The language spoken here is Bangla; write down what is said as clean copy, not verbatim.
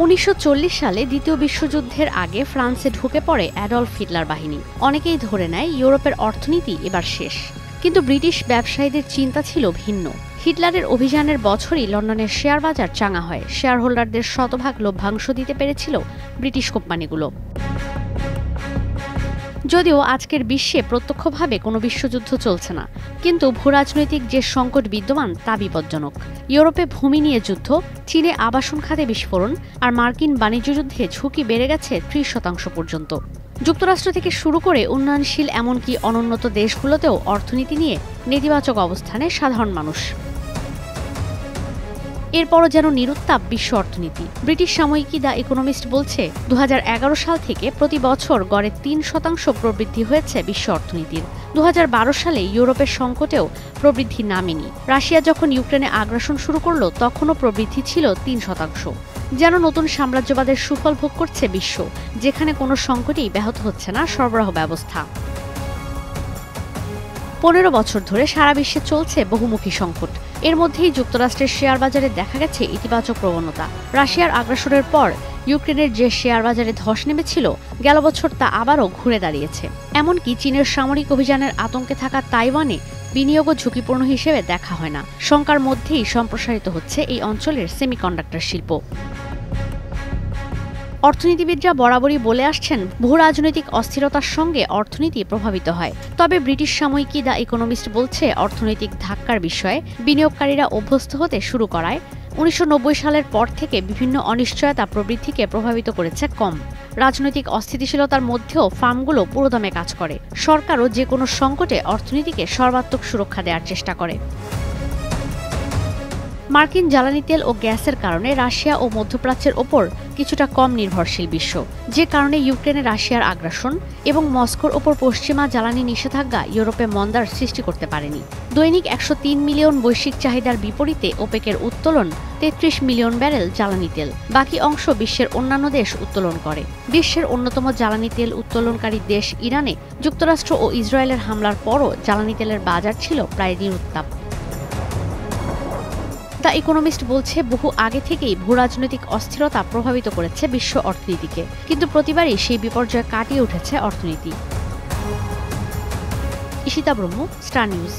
১৯৪০ সালে দ্বিতীয় বিশ্বযুদ্ধের আগে ফ্রান্সে ঢুকে পড়ে অ্যাডলফ হিটলার বাহিনী। অনেকেই ধরে নেয় ইউরোপের অর্থনীতি এবার শেষ, কিন্তু ব্রিটিশ ব্যবসায়ীদের চিন্তা ছিল ভিন্ন। হিটলারের অভিযানের বছরই লন্ডনের শেয়ার বাজার চাঙা হয়। শেয়ার হোল্ডারদের শতভাগ লভ্যাংশ দিতে পেরেছিল ব্রিটিশ কোম্পানিগুলো। যদিও আজকের বিশ্বে প্রত্যক্ষভাবে কোনো বিশ্বযুদ্ধ চলছে না, কিন্তু ভূরাজনৈতিক যে সংকট বিদ্যমান তা বিপজ্জনক। ইউরোপে ভূমি নিয়ে যুদ্ধ, চীনে আবাসন খাতে বিস্ফোরণ, আর মার্কিন বাণিজ্য যুদ্ধে ঝুঁকি বেড়ে গেছে ৩০% পর্যন্ত। যুক্তরাষ্ট্র থেকে শুরু করে উন্নয়নশীল এমনকি অনুন্নত দেশগুলোতেও অর্থনীতি নিয়ে নেতিবাচক অবস্থানে সাধারণ মানুষ। এরপরও যেন নিরুত্তাপ বিশ্ব অর্থনীতি। ব্রিটিশ সাময়িকী দ্য ইকোনমিস্ট বলছে, ২০১১ সাল থেকে প্রতি বছর গড়ে ৩% প্রবৃদ্ধি হয়েছে বিশ্ব অর্থনীতির। ২০১২ সালে ইউরোপের সংকটেও প্রবৃদ্ধি নামেনি। রাশিয়া যখন ইউক্রেনে আগ্রাসন শুরু করল তখনও প্রবৃদ্ধি ছিল ৩%। যেন নতুন সাম্রাজ্যবাদের সুফল ভোগ করছে বিশ্ব, যেখানে কোনো সংকটই ব্যাহত হচ্ছে না সরবরাহ ব্যবস্থা। ১৫ বছর ধরে সারা বিশ্বে চলছে বহুমুখী সংকট। এর মধ্যেই যুক্তরাষ্ট্রের শেয়ার বাজারে দেখা গেছে ইতিবাচক প্রবণতা। রাশিয়ার আগ্রাসনের পর ইউক্রেনের যে শেয়ার বাজারে ধস নেমেছিল, গেল বছর তা আবারও ঘুরে দাঁড়িয়েছে। এমনকি চীনের সামরিক অভিযানের আতঙ্কে থাকা তাইওয়ানে বিনিয়োগও ঝুঁকিপূর্ণ হিসেবে দেখা হয় না। শঙ্কার মধ্যেই সম্প্রসারিত হচ্ছে এই অঞ্চলের সেমিকন্ডাক্টর শিল্প। অর্থনীতিবিদরা বরাবরই বলে আসছেন, ভূরাজনৈতিক অস্থিরতার সঙ্গে অর্থনীতি প্রভাবিত হয়। তবে ব্রিটিশ সাময়িকী দ্য ইকোনমিস্ট বলছে, অর্থনৈতিক ধাক্কার বিষয়ে বিনিয়োগকারীরা অভ্যস্ত হতে শুরু করায় ১৯৯০ সালের পর থেকে বিভিন্ন অনিশ্চয়তা প্রবৃদ্ধিকে প্রভাবিত করেছে কম। রাজনৈতিক অস্থিতিশীলতার মধ্যেও ফার্মগুলো পুরোদমে কাজ করে। সরকারও যে কোনো সংকটে অর্থনীতিকে সর্বাত্মক সুরক্ষা দেওয়ার চেষ্টা করে। মার্কিন জ্বালানি তেল ও গ্যাসের কারণে রাশিয়া ও মধ্যপ্রাচ্যের ওপর কিছুটা কম নির্ভরশীল বিশ্ব, যে কারণে ইউক্রেনে রাশিয়ার আগ্রাসন এবং মস্কোর ওপর পশ্চিমা জ্বালানি নিষেধাজ্ঞা ইউরোপে মন্দার সৃষ্টি করতে পারেনি। দৈনিক ১০৩ মিলিয়ন বৈশ্বিক চাহিদার বিপরীতে ওপেকের উত্তোলন ৩৩ মিলিয়ন ব্যারেল জ্বালানি তেল। বাকি অংশ বিশ্বের অন্যান্য দেশ উত্তোলন করে। বিশ্বের অন্যতম জ্বালানি তেল উত্তোলনকারী দেশ ইরানে যুক্তরাষ্ট্র ও ইসরায়েলের হামলার পরও জ্বালানি তেলের বাজার ছিল প্রায় নিরুত্তাপ। দ্য ইকোনমিস্ট বলছে, বহু আগে থেকেই ভূরাজনৈতিক অস্থিরতা প্রভাবিত করেছে বিশ্ব অর্থনীতিকে, কিন্তু প্রতিবারই সেই বিপর্যয় কাটিয়ে উঠেছে অর্থনীতি। ঈশিতা ব্রহ্ম, স্টার নিউজ।